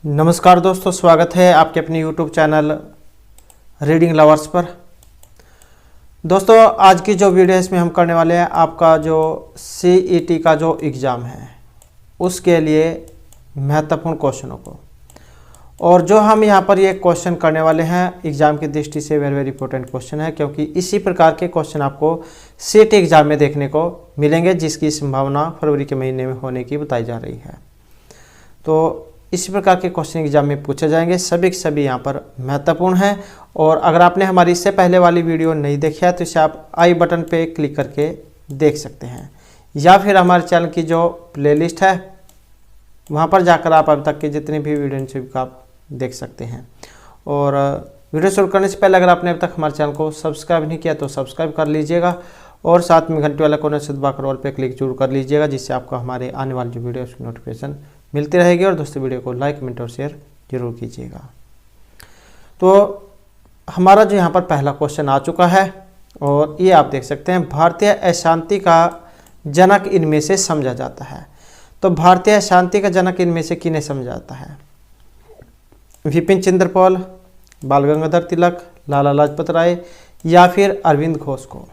नमस्कार दोस्तों, स्वागत है आपके अपने यूट्यूब चैनल रीडिंग लवर्स पर। दोस्तों, आज की जो वीडियो है इसमें हम करने वाले हैं आपका जो CET का जो एग्ज़ाम है उसके लिए महत्वपूर्ण क्वेश्चनों को, और जो हम यहाँ पर ये क्वेश्चन करने वाले हैं एग्ज़ाम की दृष्टि से वेरी इंपॉर्टेंट क्वेश्चन है, क्योंकि इसी प्रकार के क्वेश्चन आपको CET एग्ज़ाम में देखने को मिलेंगे जिसकी संभावना फरवरी के महीने में होने की बताई जा रही है। तो इसी प्रकार के क्वेश्चन एग्जाम में पूछे जाएंगे, सभी के सभी यहाँ पर महत्वपूर्ण हैं। और अगर आपने हमारी इससे पहले वाली वीडियो नहीं देखी है तो इसे आप आई बटन पे क्लिक करके देख सकते हैं, या फिर हमारे चैनल की जो प्लेलिस्ट है वहाँ पर जाकर आप अभी तक के जितने भी वीडियो आप देख सकते हैं। और वीडियो शुरू करने से पहले अगर आपने अभी तक हमारे चैनल को सब्सक्राइब नहीं किया तो सब्सक्राइब कर लीजिएगा, और साथ में घंटे वाला कोने से दबाकर ऑल पे क्लिक जरूर कर लीजिएगा, जिससे आपको हमारे आने वाली जो वीडियो उसकी नोटिफिकेशन मिलती रहेगी। और दोस्तों, वीडियो को लाइक, कमेंट और शेयर जरूर कीजिएगा। तो हमारा जो यहाँ पर पहला क्वेश्चन आ चुका है, और ये आप देख सकते हैं, भारतीय अशांति का जनक इनमें से समझा जाता है। तो भारतीय अशांति का जनक इनमें से किन्हें समझा जाता है? विपिन चंद्र पाल, बाल गंगाधर तिलक, लाला लाजपत राय, या फिर अरविंद घोष को?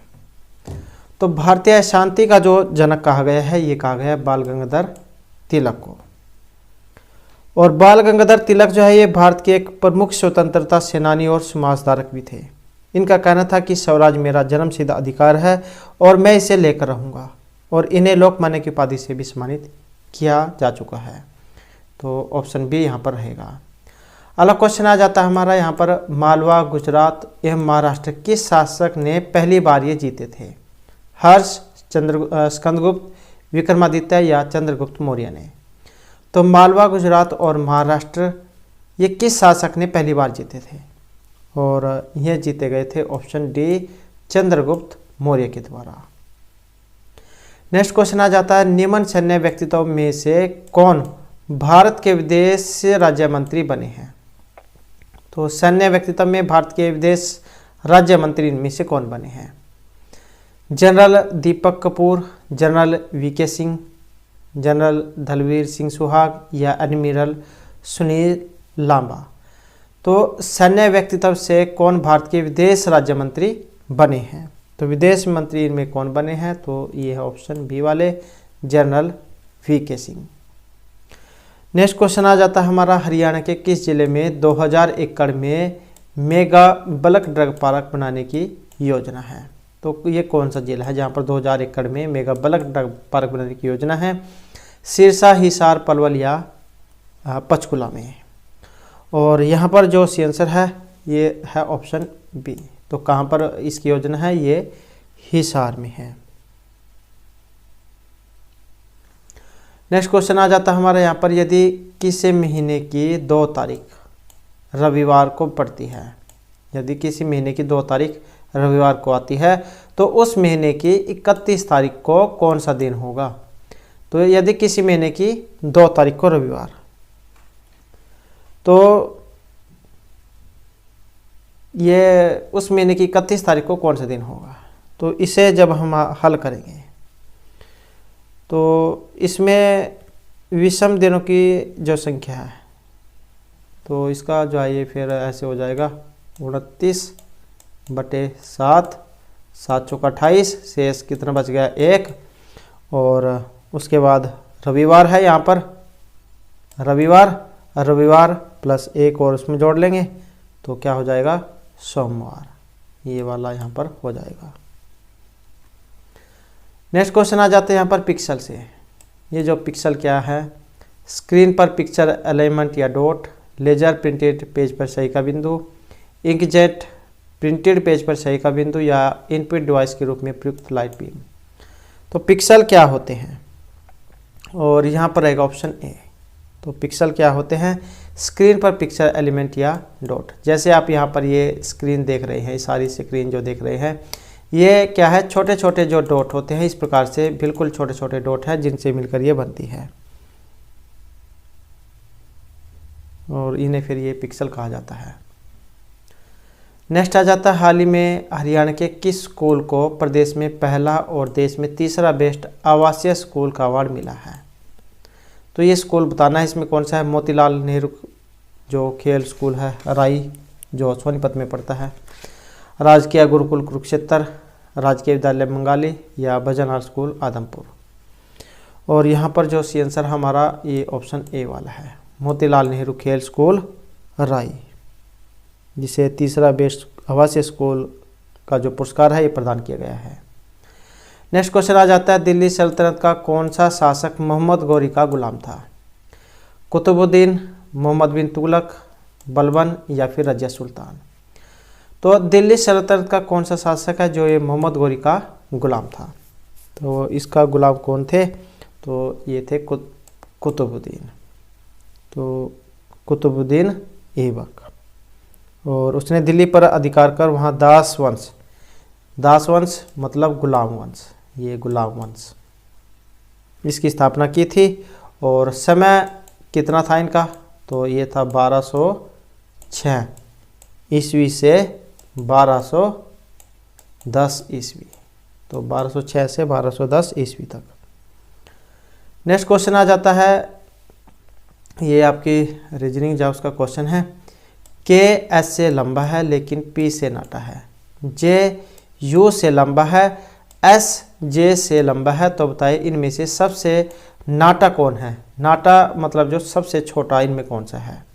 तो भारतीय अशांति का जो जनक कहा गया है ये कहा गया है बाल गंगाधर तिलक को। और बाल गंगाधर तिलक जो है ये भारत के एक प्रमुख स्वतंत्रता सेनानी और समाज सुधारक भी थे। इनका कहना था कि स्वराज मेरा जन्मसिद्ध अधिकार है और मैं इसे लेकर रहूँगा, और इन्हें लोकमान्य की उपाधि से भी सम्मानित किया जा चुका है। तो ऑप्शन बी यहाँ पर रहेगा। अगला क्वेश्चन आ जाता है हमारा यहाँ पर, मालवा, गुजरात एवं महाराष्ट्र किस शासक ने पहली बार ये जीते थे? हर्ष, स्कंदगुप्त, विक्रमादित्य या चंद्रगुप्त मौर्य ने? तो मालवा, गुजरात और महाराष्ट्र ये किस शासक ने पहली बार जीते थे? और ये जीते गए थे ऑप्शन डी, चंद्रगुप्त मौर्य के द्वारा। नेक्स्ट क्वेश्चन आ जाता है, निम्न सैन्य व्यक्तित्व में से कौन भारत के विदेश राज्य मंत्री बने हैं? तो सैन्य व्यक्तित्व में भारत के विदेश राज्य मंत्री इनमें से कौन बने हैं? General Deepak Kapoor, general VK Singh, general Dalbir Singh Suhag या एडमिरल सुनील लांबा? तो सैन्य व्यक्तित्व से कौन भारत के विदेश राज्य मंत्री बने हैं? तो विदेश मंत्री इनमें कौन बने हैं? तो ये है ऑप्शन बी वाले, general VK Singh. Next question आ जाता है हमारा, हरियाणा के किस जिले में 2000 एकड़ में मेगा बल्क ड्रग पार्क बनाने की योजना है? तो ये कौन सा जिला है जहाँ पर 2000 एकड़ में मेगा बल्क ड्रग पार्क बनाने की योजना है? सिरसा, हिसार, पलवल या पंचकुला में? और यहाँ पर जो सी आंसर है ये है ऑप्शन बी। तो कहाँ पर इसकी योजना है? ये हिसार में है। नेक्स्ट क्वेश्चन आ जाता है हमारे यहाँ पर, यदि किसी महीने की 2 तारीख रविवार को पड़ती है, यदि किसी महीने की 2 तारीख रविवार को आती है तो उस महीने की 31 तारीख को कौन सा दिन होगा? तो यदि किसी महीने की 2 तारीख को रविवार, तो ये उस महीने की 31 तारीख को कौन सा दिन होगा? तो इसे जब हम हल करेंगे तो इसमें विषम दिनों की जो संख्या है तो इसका जो है ये फिर ऐसे हो जाएगा 29/7, 7 चौका 28, शेष कितना बच गया? 1। और उसके बाद रविवार है यहाँ पर, रविवार प्लस 1 और उसमें जोड़ लेंगे तो क्या हो जाएगा? सोमवार। ये वाला यहाँ पर हो जाएगा। नेक्स्ट क्वेश्चन आ जाते हैं यहाँ पर पिक्सल से। ये जो पिक्सल क्या है? स्क्रीन पर पिक्चर एलिमेंट या डॉट, लेजर प्रिंटेड पेज पर सही का बिंदु, इंकजेट प्रिंटेड पेज पर सही का बिंदु, या इनपुट डिवाइस के रूप में प्रयुक्त लाइट बीम? तो पिक्सल क्या होते हैं? और यहाँ पर रहेगा ऑप्शन ए। तो पिक्सल क्या होते हैं? स्क्रीन पर पिक्चर एलिमेंट या डॉट। जैसे आप यहाँ पर ये स्क्रीन देख रहे हैं, सारी स्क्रीन जो देख रहे हैं ये क्या है? छोटे छोटे जो डॉट होते हैं, इस प्रकार से बिल्कुल छोटे छोटे डॉट हैं जिनसे मिलकर ये बनती है, और इन्हें फिर ये पिक्सल कहा जाता है। नेक्स्ट आ जाता है, हाल ही में हरियाणा के किस स्कूल को प्रदेश में पहला और देश में तीसरा बेस्ट आवासीय स्कूल का अवार्ड मिला है? तो ये स्कूल बताना है इसमें कौन सा है। मोतीलाल नेहरू जो खेल स्कूल है राई जो सोनीपत में पड़ता है, राजकीय गुरुकुल कुरुक्षेत्र, राजकीय विद्यालय मंगाली या भजनलाल स्कूल आदमपुर। और यहाँ पर जो सी आंसर हमारा ये ऑप्शन ए वाला है, मोतीलाल नेहरू खेल स्कूल राई, जिसे तीसरा बेस्ट आवासीय स्कूल का जो पुरस्कार है ये प्रदान किया गया है। नेक्स्ट क्वेश्चन आ जाता है, दिल्ली सल्तनत का कौन सा शासक मोहम्मद गौरी का गुलाम था? कुतुबुद्दीन, मोहम्मद बिन तुगलक, बलबन या फिर रजिया सुल्तान। तो दिल्ली सल्तनत का कौन सा शासक है जो ये मोहम्मद गौरी का गुलाम था? तो इसका गुलाम कौन थे? तो ये थे कुतुबुद्दीन। तो कुतुबुद्दीन ऐबक, और उसने दिल्ली पर अधिकार कर वहाँ दास वंश मतलब गुलाम वंश, ये गुलाम वंश इसकी स्थापना की थी। और समय कितना था इनका? तो ये था 1206 ईस्वी से 1210 ईस्वी, तो 1206 से 1210 ईस्वी तक। नेक्स्ट क्वेश्चन आ जाता है, ये आपकी रीजनिंग जॉब्स का क्वेश्चन है। के एस से लंबा है लेकिन पी से नाटा है, जे यू से लंबा है, एस जे से लंबा है, तो बताइए इनमें से सबसे नाटा कौन है? नाटा मतलब जो सबसे छोटा इनमें कौन सा है?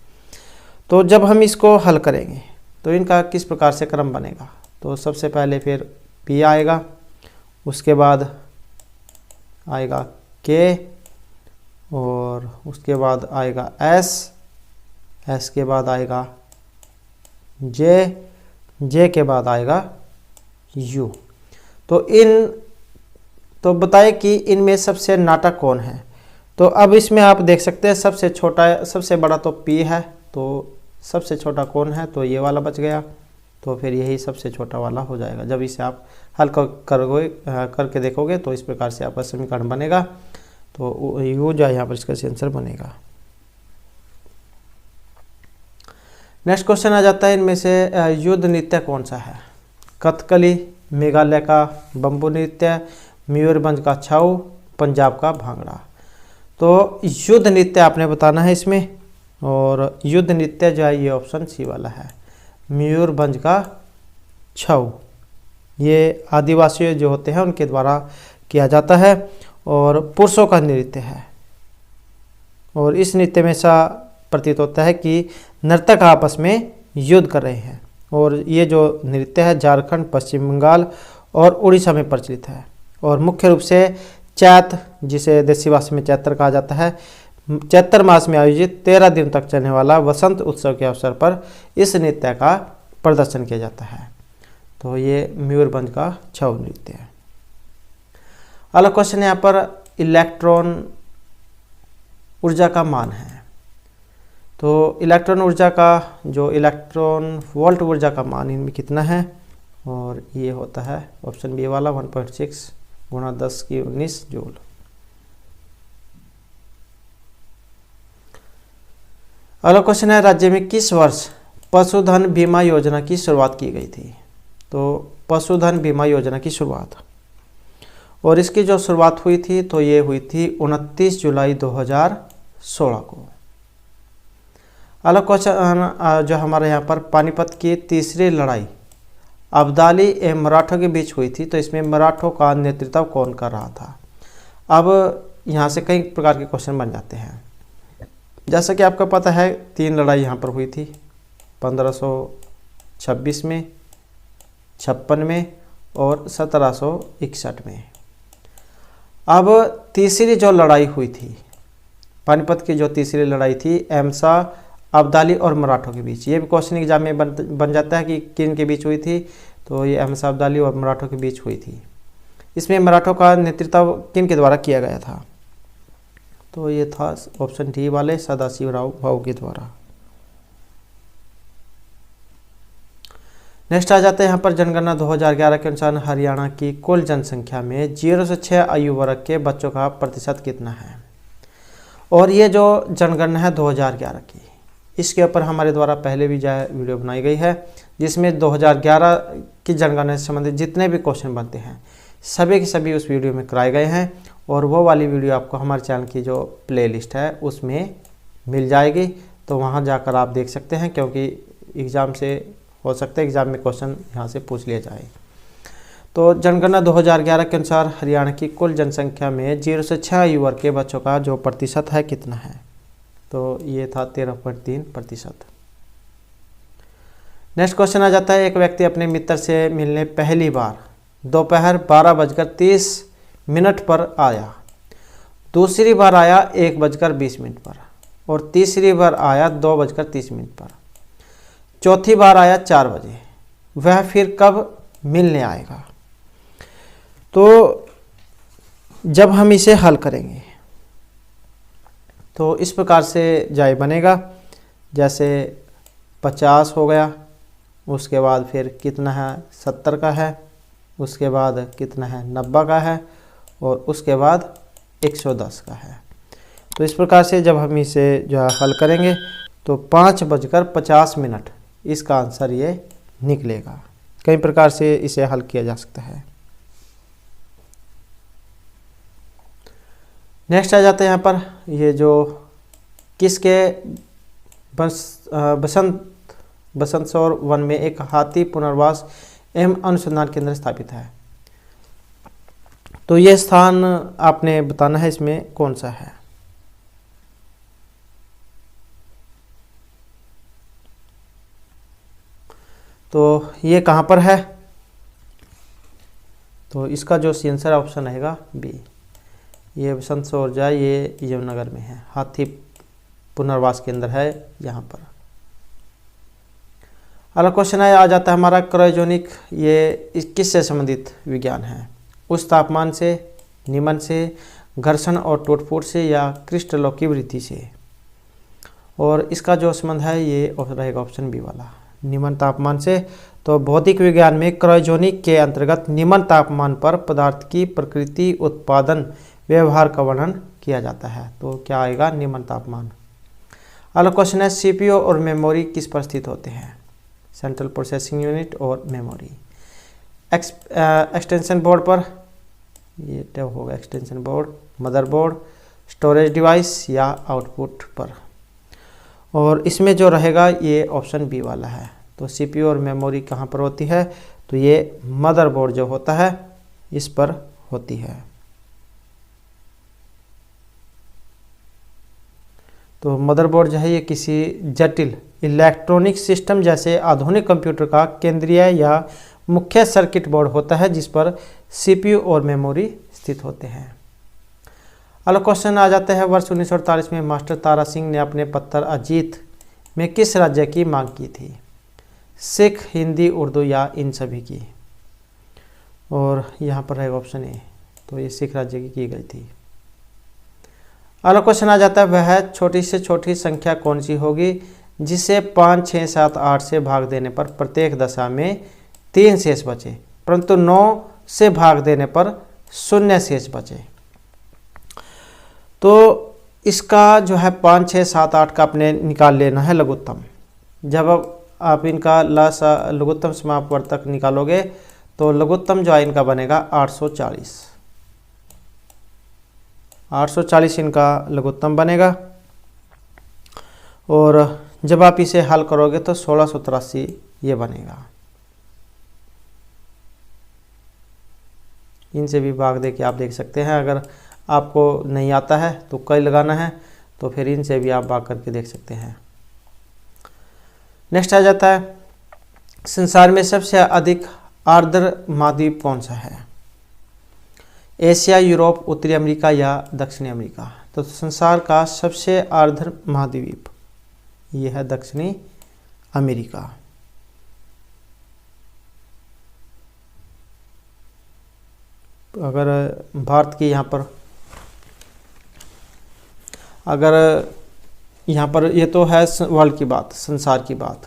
तो जब हम इसको हल करेंगे तो इनका किस प्रकार से क्रम बनेगा? तो सबसे पहले फिर पी आएगा, उसके बाद आएगा के, और उसके बाद आएगा एस के बाद आएगा जे के बाद आएगा यू। तो बताइए कि इनमें सबसे नाटा कौन है? तो अब इसमें आप देख सकते हैं सबसे छोटा सबसे बड़ा तो पी है, तो सबसे छोटा कौन है? तो ये वाला बच गया, तो फिर यही सबसे छोटा वाला हो जाएगा। जब इसे आप हल करके देखोगे तो इस प्रकार से आपका समीकरण बनेगा, तो यू जो है यहाँ पर इसका आंसर बनेगा। नेक्स्ट क्वेश्चन आ जाता है, इनमें से युद्ध नृत्य कौन सा है? कथकली, मेघालय का बम्बू नृत्य, मयूरभंज का छाऊ, पंजाब का भांगड़ा। तो युद्ध नृत्य आपने बताना है इसमें, और युद्ध नृत्य जो है ये ऑप्शन सी वाला है, मयूरभंज का छाऊ। ये आदिवासी जो होते हैं उनके द्वारा किया जाता है और पुरुषों का नृत्य है। और इस नृत्य में ऐसा प्रतीत होता है कि नर्तक आपस में युद्ध कर रहे हैं। और ये जो नृत्य है झारखंड, पश्चिम बंगाल और उड़ीसा में प्रचलित है। और मुख्य रूप से चैत, जिसे देसी भाषा में चैत्र कहा जाता है, चैत्र मास में आयोजित 13 दिन तक चलने वाला वसंत उत्सव के अवसर पर इस नृत्य का प्रदर्शन किया जाता है। तो ये मयूरभंज का छाऊ नृत्य है। अगला क्वेश्चन यहाँ पर इलेक्ट्रॉन ऊर्जा का मान है। तो इलेक्ट्रॉन ऊर्जा का जो इलेक्ट्रॉन वोल्ट ऊर्जा का मान इनमें कितना है? और ये होता है ऑप्शन बी वाला 1.6 गुणा 10⁻19 जूल। अगला क्वेश्चन है, राज्य में किस वर्ष पशुधन बीमा योजना की शुरुआत की गई थी? तो पशुधन बीमा योजना की शुरुआत, और इसकी जो शुरुआत हुई थी तो ये हुई थी 29 जुलाई 2016 को। अगला क्वेश्चन जो हमारे यहाँ पर, पानीपत की तीसरी लड़ाई अब्दाली एवं मराठों के बीच हुई थी, तो इसमें मराठों का नेतृत्व कौन कर रहा था? अब यहाँ से कई प्रकार के क्वेश्चन बन जाते हैं। जैसा कि आपको पता है 3 लड़ाई यहाँ पर हुई थी, 1526 में, 56 में और 1761 में। अब तीसरी जो लड़ाई हुई थी, पानीपत की जो तीसरी लड़ाई थी अहमसा, अब्दाली और मराठों के बीच, ये भी क्वेश्चन एग्जाम में बन जाता है कि किन के बीच हुई थी? तो ये अहमसा, अब्दाली और मराठों के बीच हुई थी। इसमें मराठों का नेतृत्व किन के द्वारा किया गया था? तो ये था ऑप्शन डी वाले सदाशिवराव भाऊ के द्वारा। नेक्स्ट आ जाते हैं यहाँ पर, जनगणना 2011 के अनुसार हरियाणा की कुल जनसंख्या में 0 से 6 आयु वर्ग के बच्चों का प्रतिशत कितना है? और ये जो जनगणना है 2011 की, इसके ऊपर हमारे द्वारा पहले भी वीडियो बनाई गई है, जिसमें 2011 की जनगणना से संबंधित जितने भी क्वेश्चन बनते हैं सभी के सभी उस वीडियो में कराए गए हैं। और वो वाली वीडियो आपको हमारे चैनल की जो प्लेलिस्ट है उसमें मिल जाएगी, तो वहाँ जाकर आप देख सकते हैं, क्योंकि एग्ज़ाम से हो सकता है एग्ज़ाम में क्वेश्चन यहाँ से पूछ लिया जाए। तो जनगणना 2011 के अनुसार हरियाणा की कुल जनसंख्या में 0 से 6 आयु वर्ग के बच्चों का जो प्रतिशत है कितना है? तो ये था 13.3%। नेक्स्ट क्वेश्चन आ जाता है, एक व्यक्ति अपने मित्र से मिलने पहली बार दोपहर 12:30 पर आया, दूसरी बार आया 1:20 पर, और तीसरी बार आया 2:30 पर, चौथी बार आया 4 बजे। वह फिर कब मिलने आएगा? तो जब हम इसे हल करेंगे तो इस प्रकार से जाय बनेगा, जैसे 50 हो गया, उसके बाद फिर कितना है 70 का है, उसके बाद कितना है 90 का है, और उसके बाद 110 का है। तो इस प्रकार से जब हम इसे जो है हल करेंगे तो 5:50 इसका आंसर ये निकलेगा। कई प्रकार से इसे हल किया जा सकता है। नेक्स्ट आ जाते हैं यहाँ पर, ये जो किसके बसंतसौर वन में एक हाथी पुनर्वास एवं अनुसंधान केंद्र स्थापित है। तो ये स्थान आपने बताना है इसमें कौन सा है। तो ये कहाँ पर है? तो इसका जो आंसर ऑप्शन रहेगा बी। ये बसंतसौर जाए, ये यमुनानगर में है, हाथी पुनर्वास केंद्र है यहाँ पर। अगला क्वेश्चन आ जाता है हमारा क्रायोजेनिक, ये किससे संबंधित विज्ञान है? उस तापमान से, निमन से, घर्षण और टूट-फूट से, या क्रिस्टलों की वृद्धि से। और इसका जो संबंध है ये रहेगा ऑप्शन बी वाला, निम्न तापमान से। तो भौतिक विज्ञान में क्रायोजेनिक के अंतर्गत निम्न तापमान पर पदार्थ की प्रकृति, उत्पादन, व्यवहार का वर्णन किया जाता है। तो क्या आएगा? निम्न तापमान। अगला क्वेश्चन है, सीपीयू और मेमोरी किस पर स्थित होते हैं? सेंट्रल प्रोसेसिंग यूनिट और मेमोरी। एक्सटेंशन बोर्ड पर, ये तो होगा extension board, motherboard, storage device, या आउटपुट पर। और इसमें जो रहेगा ये ऑप्शन बी वाला है। तो सीपीयू और मेमोरी कहाँ पर होती है? तो ये मदरबोर्ड जो होता है इस पर होती है। तो मदरबोर्ड जो है ये किसी जटिल इलेक्ट्रॉनिक सिस्टम जैसे आधुनिक कंप्यूटर का केंद्रीय या मुख्य सर्किट बोर्ड होता है जिस पर सीपीयू और मेमोरी स्थित होते हैं। अगला क्वेश्चन आ जाता है, वर्ष 1948 में मास्टर तारा सिंह ने अपने पत्र अजीत में किस राज्य की मांग की थी? सिख, हिंदी, उर्दू, या इन सभी की। और यहाँ पर रहेगा ऑप्शन ए। तो ये सिख राज्य की गई थी। अगला क्वेश्चन आ जाता है, वह छोटी से छोटी संख्या कौन सी होगी जिसे 5, 6, 7, 8 से भाग देने पर प्रत्येक दशा में 3 शेष बचे, परंतु 9 से भाग देने पर 0 शेष बचे। तो इसका जो है 5, 6, 7, 8 का अपने निकाल लेना है लघुत्तम। जब आप इनका लघुत्तम समापवर्तक निकालोगे तो लघुत्तम जो है इनका बनेगा 840। 840 इनका लघुत्तम बनेगा। और जब आप इसे हल करोगे तो 1683 ये बनेगा। इनसे भी भाग दे के आप देख सकते हैं। अगर आपको नहीं आता है तो कई लगाना है तो फिर इनसे भी आप भाग करके देख सकते हैं। नेक्स्ट आ जाता है, संसार में सबसे अधिक आर्द्र महाद्वीप कौन सा है? एशिया, यूरोप, उत्तरी अमेरिका, या दक्षिणी अमेरिका। तो संसार का सबसे आर्द्र महाद्वीप ये है दक्षिणी अमेरिका। अगर भारत की यहाँ पर, अगर यहाँ पर ये तो है वर्ल्ड की बात, संसार की बात।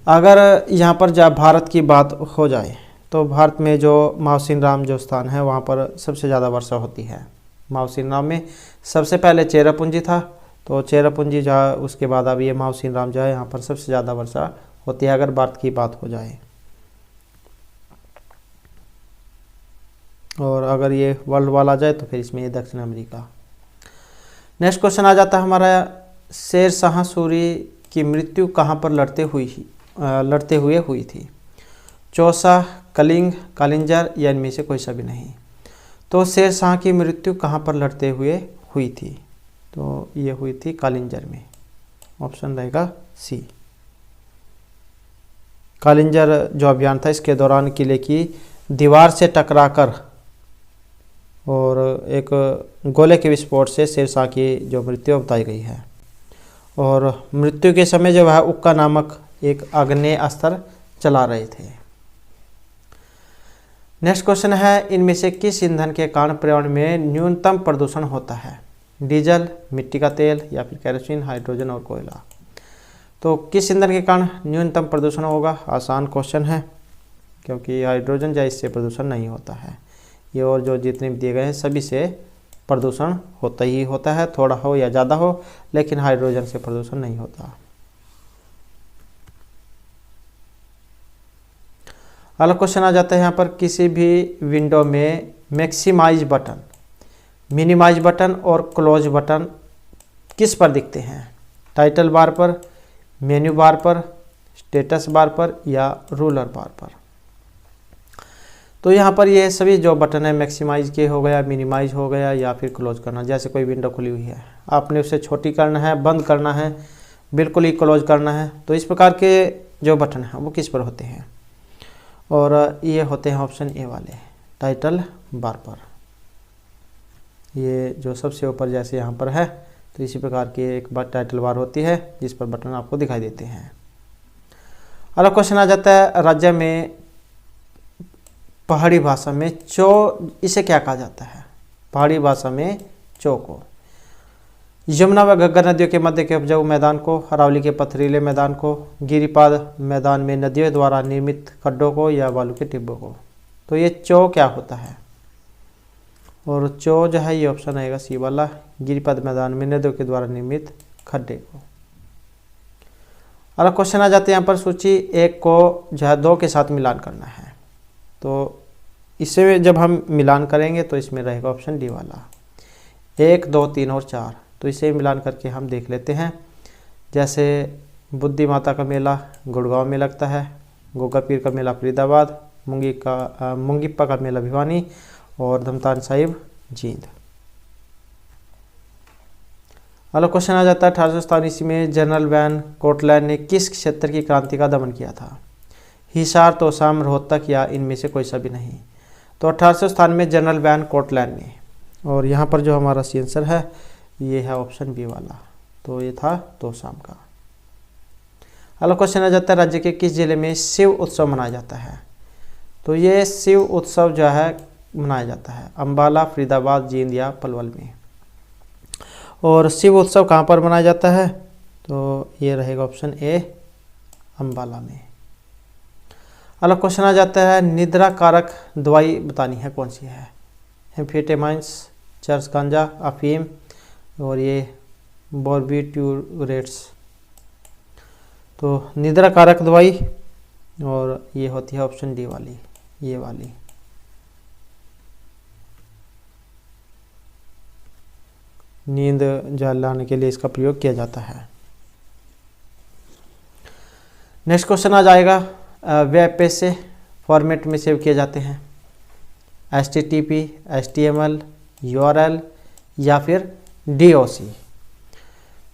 अगर यहाँ पर जब भारत की बात हो जाए तो भारत में जो मावसिन राम जो स्थान है वहाँ पर सबसे ज़्यादा वर्षा होती है। मावसिन राम में सबसे पहले चेरापूंजी था, तो चेरापूंजी जो है उसके बाद अब ये मावसिन राम जो है यहाँ पर सबसे ज़्यादा वर्षा होती है अगर भारत की बात हो जाए। और अगर ये वर्ल्ड वाला आ जाए तो फिर इसमें ये दक्षिण अमेरिका। नेक्स्ट क्वेश्चन आ जाता है हमारा, शेरशाह सूरी की मृत्यु कहाँ पर लड़ते हुए हुई थी? चौसा, कलिंग, कालिंजर या इनमें से कोई सा भी नहीं। तो शेरशाह की मृत्यु कहाँ पर लड़ते हुए हुई थी? तो ये हुई थी कालिंजर में। ऑप्शन रहेगा सी। कालिंजर जो अभियान था, इसके दौरान किले की दीवार से टकराकर और एक गोले के विस्फोट से शेरशाह की जो मृत्यु बताई गई है। और मृत्यु के समय जो है उक्का नामक एक आग्नेय अस्त्र चला रहे थे। नेक्स्ट क्वेश्चन है, इनमें से किस ईंधन के कारण पर्यावरण में न्यूनतम प्रदूषण होता है? डीजल, मिट्टी का तेल या फिर केरोसिन, हाइड्रोजन और कोयला। तो किस ईंधन के कारण न्यूनतम प्रदूषण होगा? आसान क्वेश्चन है, क्योंकि हाइड्रोजन या इससे प्रदूषण नहीं होता है। ये और जो जितने भी दिए गए हैं सभी से प्रदूषण होता ही होता है, थोड़ा हो या ज़्यादा हो, लेकिन हाइड्रोजन से प्रदूषण नहीं होता। अगला क्वेश्चन आ जाता है यहाँ पर, किसी भी विंडो में मैक्सिमाइज बटन, मिनिमाइज बटन और क्लोज बटन किस पर दिखते हैं? टाइटल बार पर, मेन्यू बार पर, स्टेटस बार पर या रूलर बार पर। तो यहाँ पर ये सभी जो बटन है मैक्सिमाइज के हो गया, मिनिमाइज हो गया या फिर क्लोज करना। जैसे कोई विंडो खुली हुई है, आपने उसे छोटी करना है, बंद करना है, बिल्कुल ही क्लोज करना है, तो इस प्रकार के जो बटन हैं वो किस पर होते हैं? और ये होते हैं ऑप्शन ए वाले, टाइटल बार पर। ये जो सबसे ऊपर जैसे यहाँ पर है, तो इसी प्रकार की एक बार टाइटल बार होती है जिस पर बटन आपको दिखाई देते हैं। अगला क्वेश्चन आ जाता है, राज्य में पहाड़ी भाषा में चो, इसे क्या कहा जाता है? पहाड़ी भाषा में चो को यमुना व घग्गर नदियों के मध्य के उपजाऊ मैदान को, अरावली के पथरीले मैदान को, गिरिपाद मैदान में नदियों द्वारा निर्मित खड्डों को या बालू के टिब्बों को। तो ये चो क्या होता है? और चो जो है ये ऑप्शन आएगा सी वाला, गिरिपाद मैदान में नदियों के द्वारा निर्मित खड्डे को। अगला क्वेश्चन आ जाते हैं यहाँ पर, सूची एक को जो है 2 के साथ मिलान करना है। तो इसे जब हम मिलान करेंगे तो इसमें रहेगा ऑप्शन डी वाला, 1, 2, 3 और 4। तो इसे मिलान करके हम देख लेते हैं। जैसे बुद्धि माता का मेला गुड़गांव में लगता है, गोगा पीर का मेला फरीदाबाद, मुंगिप्पा का मेला भिवानी और धमतान साहिब जींद। अगला क्वेश्चन आ जाता है, 1857 ईस्वी में जनरल वैन कोटलैंड ने किस क्षेत्र की क्रांति का दमन किया था? हिसार, तोशाम, रोहतक या इनमें से कोई सा भी नहीं। तो 1857 में जनरल वैन कोटलैंड ने, और यहाँ पर जो हमारा सी आंसर है ये है ऑप्शन बी वाला, तो ये था तोशाम का। अगला क्वेश्चन आ जाता है, राज्य के किस जिले में शिव उत्सव मनाया जाता है? तो ये शिव उत्सव जो है मनाया जाता है अम्बाला, फरीदाबाद, जींद या पलवल में। और शिव उत्सव कहाँ पर मनाया जाता है? तो ये रहेगा ऑप्शन ए, अम्बाला में। अगला क्वेश्चन आ जाता है, निद्रा कारक दवाई बतानी है, कौन सी है? एम्फेटामाइंस, चरस गांजा, अफीम और ये बार्बिट्यूरेट्स। तो निद्रा कारक दवाई, और ये होती है ऑप्शन डी वाली, ये वाली। नींद जो लाने के लिए इसका प्रयोग किया जाता है। नेक्स्ट क्वेश्चन आ जाएगा, वेब पेज से फॉर्मेट में सेव किए जाते हैं, HTTP, HTML, URL या फिर DOC।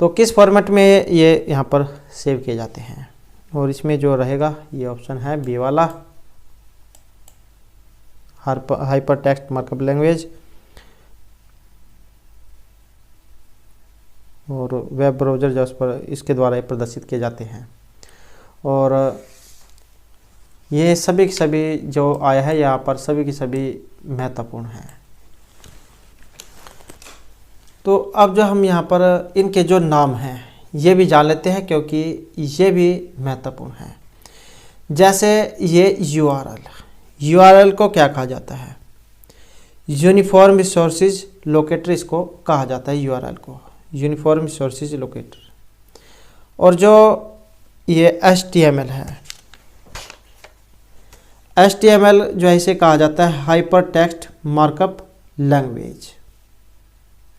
तो किस फॉर्मेट में ये यहाँ पर सेव किए जाते हैं? और इसमें जो रहेगा ये ऑप्शन है बी वाला, हाइपर टेक्स्ट मार्कअप लैंग्वेज। और वेब ब्राउज़र जो उस पर इसके द्वारा प्रदर्शित किए जाते हैं। और ये सभी की सभी जो आया है यहाँ पर सभी की सभी महत्वपूर्ण हैं। तो अब जो हम यहाँ पर इनके जो नाम हैं ये भी जान लेते हैं, क्योंकि ये भी महत्वपूर्ण है। जैसे ये URL को क्या कहा जाता है? यूनिफॉर्म रिसोर्सेज लोकेटर इसको कहा जाता है, URL को यूनिफॉर्म रिसोर्सेज लोकेटर। और जो ये HTML है, HTML जो है इसे कहा जाता है hyper text markup language,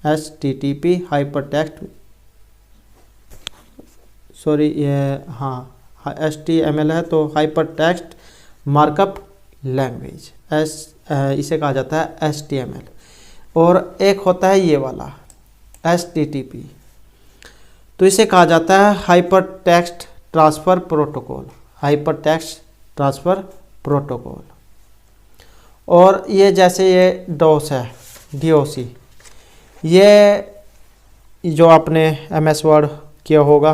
HTTP hyper text sorry ये हाँ HTML है तो हाइपर टेक्स्ट मार्कअप लैंग्वेज इसे कहा जाता है HTML। और एक होता है ये वाला HTTP, तो इसे कहा जाता है hyper text transfer protocol, hyper text transfer protocol. और ये जैसे ये डॉस है DOC, ये जो आपने MS वर्ड किया होगा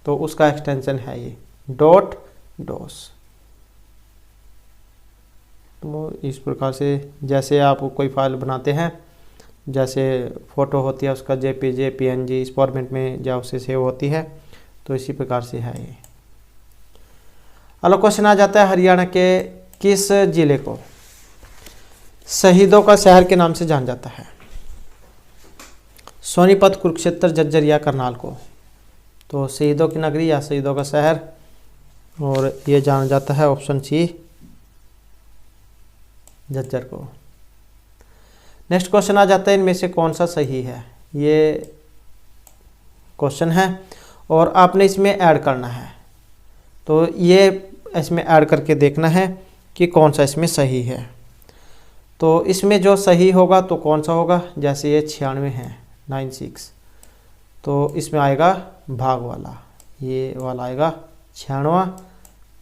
तो उसका एक्सटेंशन है ये .DOS। तो इस प्रकार से जैसे आप कोई फाइल बनाते हैं, जैसे फ़ोटो होती है उसका JPG PNG इस फॉर्मेट में जब उसे सेव होती है, तो इसी प्रकार से है ये। अगला क्वेश्चन आ जाता है, हरियाणा के किस जिले को शहीदों का शहर के नाम से जाना जाता है? सोनीपत, कुरुक्षेत्र, झज्जर या करनाल को? तो शहीदों की नगरी या शहीदों का शहर, और ये जाना जाता है ऑप्शन C झज्जर को। नेक्स्ट क्वेश्चन आ जाता है, इनमें से कौन सा सही है? ये क्वेश्चन है और आपने इसमें ऐड करना है, तो ये इसमें ऐड करके देखना है कि कौन सा इसमें सही है। तो इसमें जो सही होगा तो कौन सा होगा? जैसे ये 96 है 96, तो इसमें आएगा भाग वाला, ये वाला आएगा 96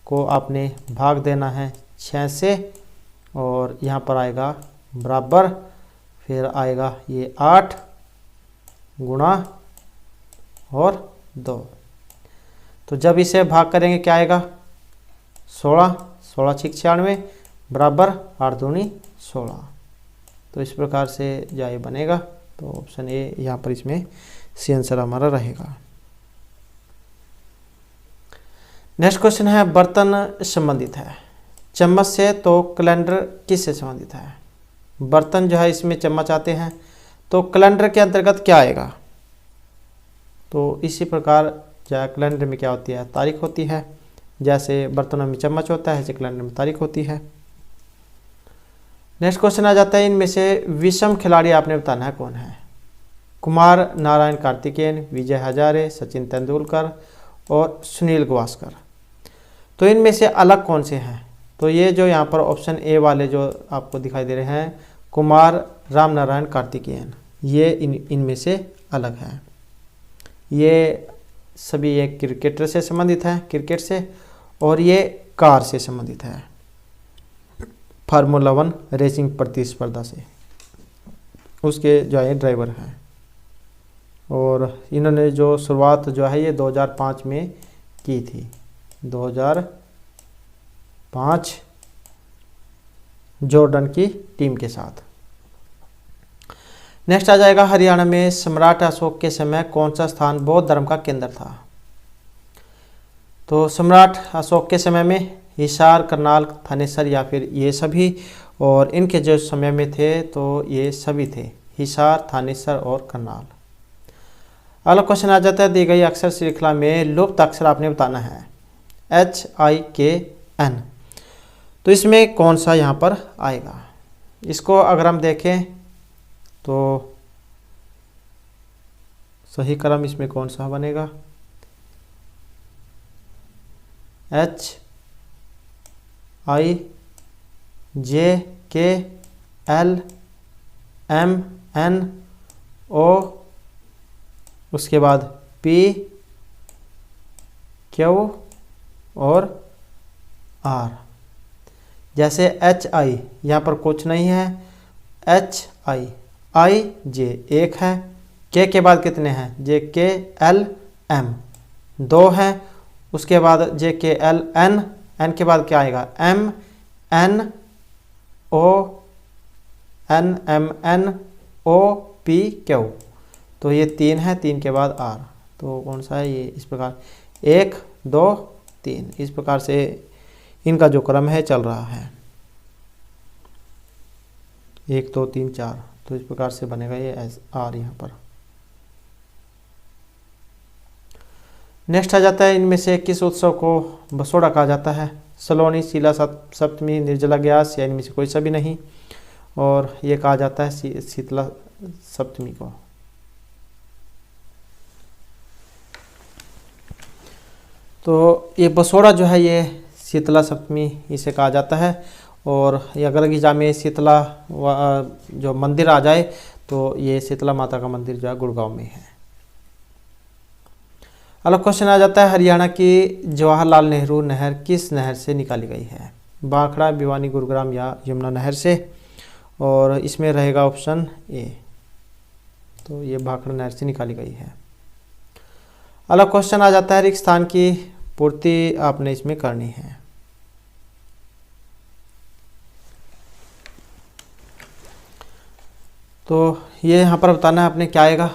को आपने भाग देना है 6 से, और यहाँ पर आएगा बराबर, फिर आएगा ये 8 गुणा और 2। तो जब इसे भाग करेंगे क्या आएगा? 16, 16 6 96 बराबर 8 दूनी 16। तो इस प्रकार से जो ये बनेगा, तो ऑप्शन ए यहाँ पर इसमें सी आंसर हमारा रहेगा। नेक्स्ट क्वेश्चन है, बर्तन संबंधित है चम्मच से, तो कैलेंडर किससे संबंधित है? बर्तन जो है इसमें चम्मच आते हैं, तो कैलेंडर के अंतर्गत क्या आएगा? तो इसी प्रकार जो कैलेंडर में क्या होती है? तारीख होती है। जैसे बर्तनों में चम्मच होता है, ऐसे कैलेंडर में तारीख होती है। नेक्स्ट क्वेश्चन आ जाता है, इनमें से विषम खिलाड़ी आपने बताना है कौन है? कुमार नारायण कार्तिकेयन, विजय हजारे, सचिन तेंदुलकर और सुनील गावस्कर। तो इनमें से अलग कौन से हैं? तो ये जो यहाँ पर ऑप्शन ए वाले जो आपको दिखाई दे रहे हैं, कुमार राम नारायण कार्तिकेयन, ये इनमें से अलग हैं। ये सभी एक क्रिकेटर से संबंधित हैं, क्रिकेट से, और ये कार से संबंधित है, फार्मूला 1 रेसिंग प्रतिस्पर्धा से, उसके जो है ड्राइवर हैं। और इन्होंने जो शुरुआत जो है ये 2005 में की थी, 2005 जॉर्डन की टीम के साथ। नेक्स्ट आ जाएगा, हरियाणा में सम्राट अशोक के समय कौन सा स्थान बौद्ध धर्म का केंद्र था? तो सम्राट अशोक के समय में हिसार, करनाल, थानेसर या फिर ये सभी, और इनके जो समय में थे तो ये सभी थे, हिसार, थानेसर और करनाल। अगला क्वेश्चन आ जाता है, दी गई अक्षर श्रृंखला में लुप्त अक्षर आपने बताना है HIKN, तो इसमें कौन सा यहाँ पर आएगा? इसको अगर हम देखें तो सही क्रम इसमें कौन सा बनेगा? HIJKLMNO, उसके बाद PQ और R। जैसे HI यहाँ पर कुछ नहीं है, HIJ एक है, K के बाद कितने हैं? JKLM 2 हैं, उसके बाद JKLN, N के बाद क्या आएगा? MNONMNOPQ, तो ये 3 है, 3 के बाद R, तो कौन सा है ये? इस प्रकार 1 2 3, इस प्रकार से इनका जो क्रम है चल रहा है, 1 2 3 4, तो इस प्रकार से बनेगा ये R यहाँ पर। नेक्स्ट आ जाता है, इनमें से किस उत्सव को बसोड़ा कहा जाता है? सलोनी, शीला सप्तमी, निर्जला ग्यास, या इनमें से कोई सा भी नहीं, और ये कहा जाता है शीतला सप्तमी को। तो ये बसोड़ा जो है ये शीतला सप्तमी इसे कहा जाता है। और ये अगर एग्जाम में शीतला जो मंदिर आ जाए तो ये शीतला माता का मंदिर जो है गुड़गांव में है। अगला क्वेश्चन आ जाता है, हरियाणा की जवाहरलाल नेहरू नहर किस नहर से निकाली गई है? भाखड़ा, भिवानी, गुरुग्राम या यमुना नहर से। और इसमें रहेगा ऑप्शन ए, तो ये भाखड़ा नहर से निकाली गई है। अगला क्वेश्चन आ जाता है, रिक्त स्थान की पूर्ति आपने इसमें करनी है। तो ये यहाँ पर बताना है आपने क्या आएगा।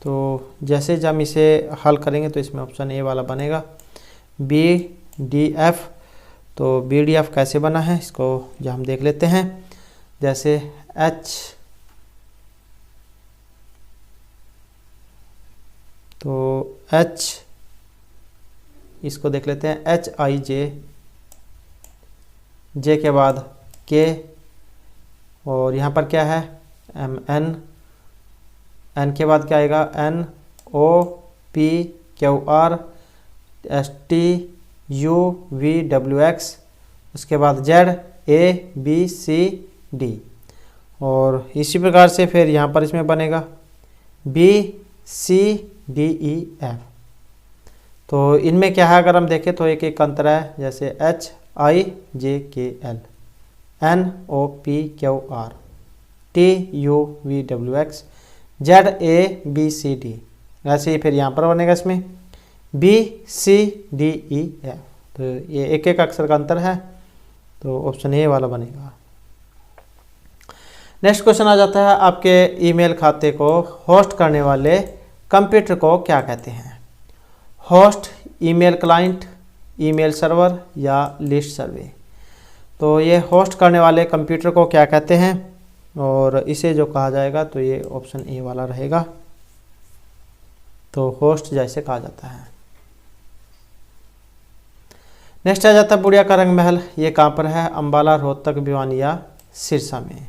तो जैसे जब हम इसे हल करेंगे तो इसमें ऑप्शन ए वाला बनेगा BDF। तो BDF कैसे बना है इसको जो हम देख लेते हैं। जैसे H, तो H इसको देख लेते हैं, HIJ, J के बाद K, और यहाँ पर क्या है MN, N के बाद क्या आएगा NOPQR, STUVWX, उसके बाद ZABCD। और इसी प्रकार से फिर यहाँ पर इसमें बनेगा BCDEF। तो इनमें क्या है अगर हम देखें तो एक एक अंतर है। जैसे HIJKL, NOPQR, TUVWX, ZABCD। ऐसे ही फिर यहाँ पर बनेगा इसमें BCDEF। तो ये एक एक अक्षर का अंतर है, तो ऑप्शन ए वाला बनेगा। नेक्स्ट क्वेश्चन आ जाता है, आपके ईमेल खाते को होस्ट करने वाले कंप्यूटर को क्या कहते हैं? Host, email client, email server या लिस्ट सर्वे। तो ये होस्ट करने वाले कंप्यूटर को क्या कहते हैं, और इसे जो कहा जाएगा तो ये ऑप्शन ए वाला रहेगा। तो होस्ट जैसे कहा जाता है। नेक्स्ट आ जाता है, बुढ़िया का रंग महल ये कहाँ पर है? अंबाला, रोहतक, भिवानी या सिरसा में।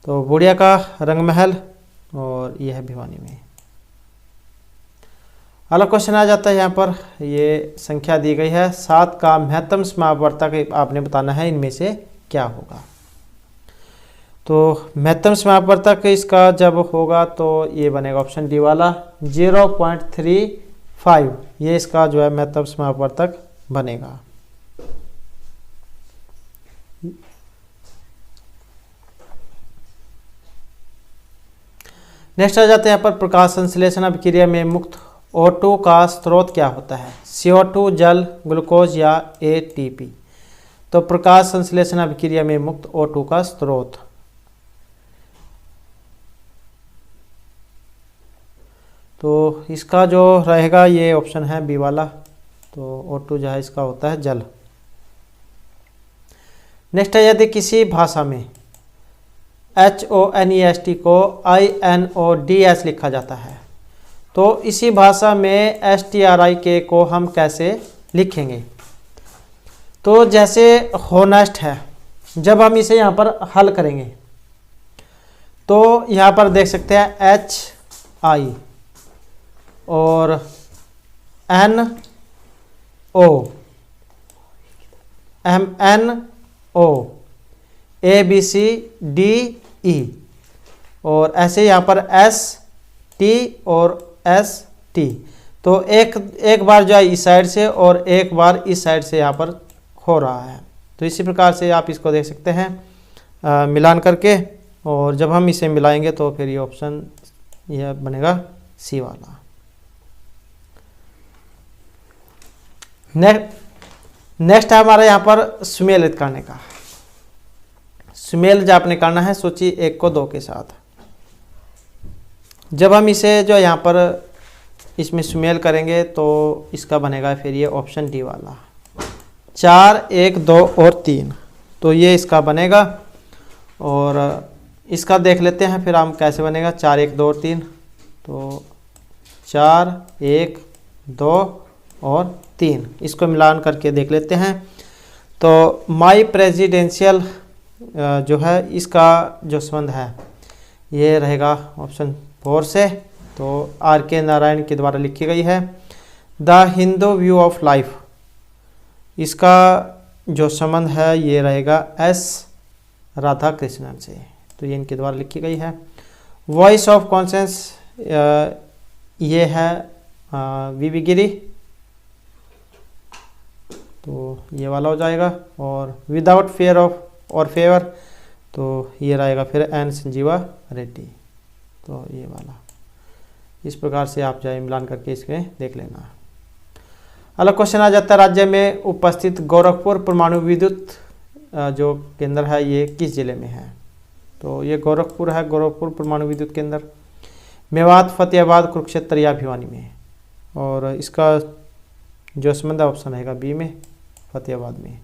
तो बुढ़िया का रंग महल और यह है भिवानी में। अगला क्वेश्चन आ जाता है, यहाँ पर ये संख्या दी गई है 7 का महत्तम समापवर्तक आपने बताना है इनमें से क्या होगा। तो महत्तम समापवर्तक इसका जब होगा तो ये बनेगा ऑप्शन डी वाला 0.35, ये इसका जो है महत्तम समापवर्तक बनेगा। नेक्स्ट आ जाते हैं यहाँ पर, प्रकाश संश्लेषण अभिक्रिया में मुक्त O2 का स्रोत क्या होता है? CO2, जल, ग्लूकोज या ATP। तो प्रकाश संश्लेषण अभिक्रिया में मुक्त O2 का स्रोत, तो इसका जो रहेगा ये ऑप्शन है बी वाला। तो O2 जो है इसका होता है जल। नेक्स्ट है, यदि किसी भाषा में HONEST को INODS लिखा जाता है तो इसी भाषा में STRIK को हम कैसे लिखेंगे? तो जैसे होनेस्ट है, जब हम इसे यहाँ पर हल करेंगे तो यहाँ पर देख सकते हैं HI और NO, MNO, ABCDE, और ऐसे यहाँ पर ST और ST। तो एक बार जो है इस साइड से और एक बार इस साइड से यहाँ पर हो रहा है। तो इसी प्रकार से आप इसको देख सकते हैं मिलान करके, और जब हम इसे मिलाएंगे तो फिर ये ऑप्शन यह बनेगा सी वाला। नेक्स्ट है हमारा यहाँ पर सुमेलित करने का। सुमेल जो आपने करना है सूची 1 को 2 के साथ। जब हम इसे जो यहाँ पर इसमें सुमेल करेंगे तो इसका बनेगा फिर ये ऑप्शन डी वाला 4, 1, 2 और 3। तो ये इसका बनेगा, और इसका देख लेते हैं फिर हम कैसे बनेगा 4, 1, 2 और 3। तो 4, 1, 2 और 3 इसको मिलान करके देख लेते हैं। तो माई प्रेसिडेंशियल जो है इसका जो संबंध है ये रहेगा ऑप्शन 4 से। तो RK नारायण के द्वारा लिखी गई है। The Hindu view of life, इसका जो संबंध है ये रहेगा एस राधा कृष्णन से, तो ये इनके द्वारा लिखी गई है। वॉइस ऑफ कॉन्शियस ये है वी गिरी, तो ये वाला हो जाएगा। और विदाउट फेयर ऑफ और फेवर, तो ये रहेगा फिर एन संजीवा रेड्डी, तो ये वाला। इस प्रकार से आप जाए मिलान करके इसमें देख लेना। अगला क्वेश्चन आ जाता है, राज्य में उपस्थित गोरखपुर परमाणु विद्युत जो केंद्र है ये किस जिले में है? तो ये गोरखपुर है, गोरखपुर परमाणु विद्युत केंद्र। मेवात, फतेहाबाद, कुरुक्षेत्र या भिवानी में? और इसका जो संबंध ऑप्शन रहेगा बी में, फतेहाबाद में।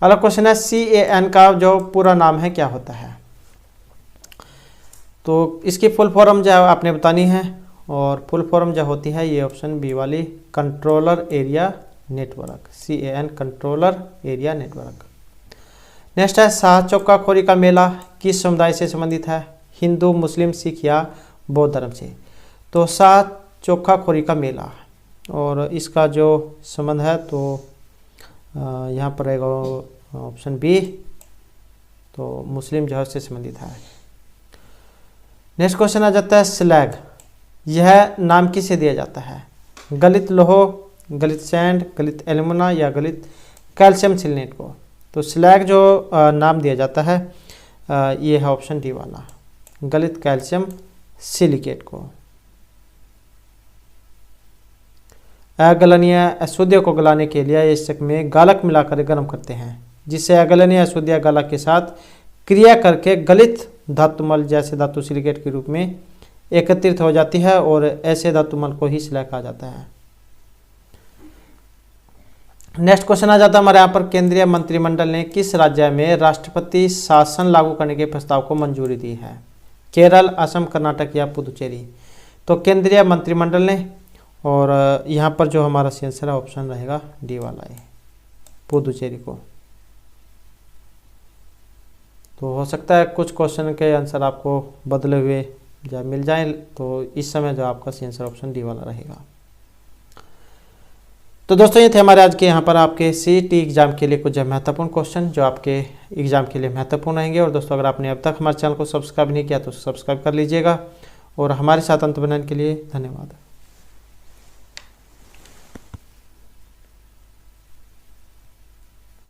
अगला क्वेश्चन है, CAN का जो पूरा नाम है क्या होता है? तो इसकी फुल फॉर्म जो आपने बतानी है, और फुल फॉर्म जो होती है ये ऑप्शन बी वाली, controller area network, CAN controller area network. Next है, शाह चौका खोरी का मेला किस समुदाय से संबंधित है? हिंदू, मुस्लिम, सिख या बौद्ध धर्म से? तो शाह चौका खोरी का मेला, और इसका जो संबंध है तो यहाँ पर रहेगा ऑप्शन बी, तो मुस्लिम जहर से संबंधित है। नेक्स्ट क्वेश्चन आ जाता है, स्लैग यह नाम किसे दिया जाता है? गलित लोहो, गलित सैंड, गलित एल्यूमिना या गलित कैल्शियम सिलिनेट को? तो स्लैग जो नाम दिया जाता है ये है ऑप्शन डी वाला, गलित कैल्शियम सिलिकेट को। अगलनीय अशुद्धियों को गलाने के लिए इसक में गालक मिलाकर गर्म करते हैं, जिससे अगलनीय अशुद्धियाँ गालक के साथ क्रिया करके गलित धातुमल जैसे धातु सिलिकेट के रूप में एकत्रित हो जाती है, और ऐसे धातुमल को ही स्लैग कहा जाता है। नेक्स्ट क्वेश्चन आ जाता है हमारे यहाँ पर, केंद्रीय मंत्रिमंडल ने किस राज्य में राष्ट्रपति शासन लागू करने के प्रस्ताव को मंजूरी दी है? केरल, असम, कर्नाटक या पुदुचेरी? तो केंद्रीय मंत्रिमंडल ने, और यहाँ पर जो हमारा आंसर है ऑप्शन रहेगा डी वाला है, पुदुचेरी को। तो हो सकता है कुछ क्वेश्चन के आंसर आपको बदले हुए जब मिल जाए, तो इस समय जो आपका आंसर ऑप्शन डी वाला रहेगा। तो दोस्तों ये थे हमारे आज के यहाँ पर आपके CET एग्जाम के लिए कुछ महत्वपूर्ण क्वेश्चन जो आपके एग्जाम के लिए महत्वपूर्ण रहेंगे। और दोस्तों अगर आपने अब तक हमारे चैनल को सब्सक्राइब नहीं किया तो सब्सक्राइब कर लीजिएगा, और हमारे साथ अंत बनाने के लिए धन्यवाद।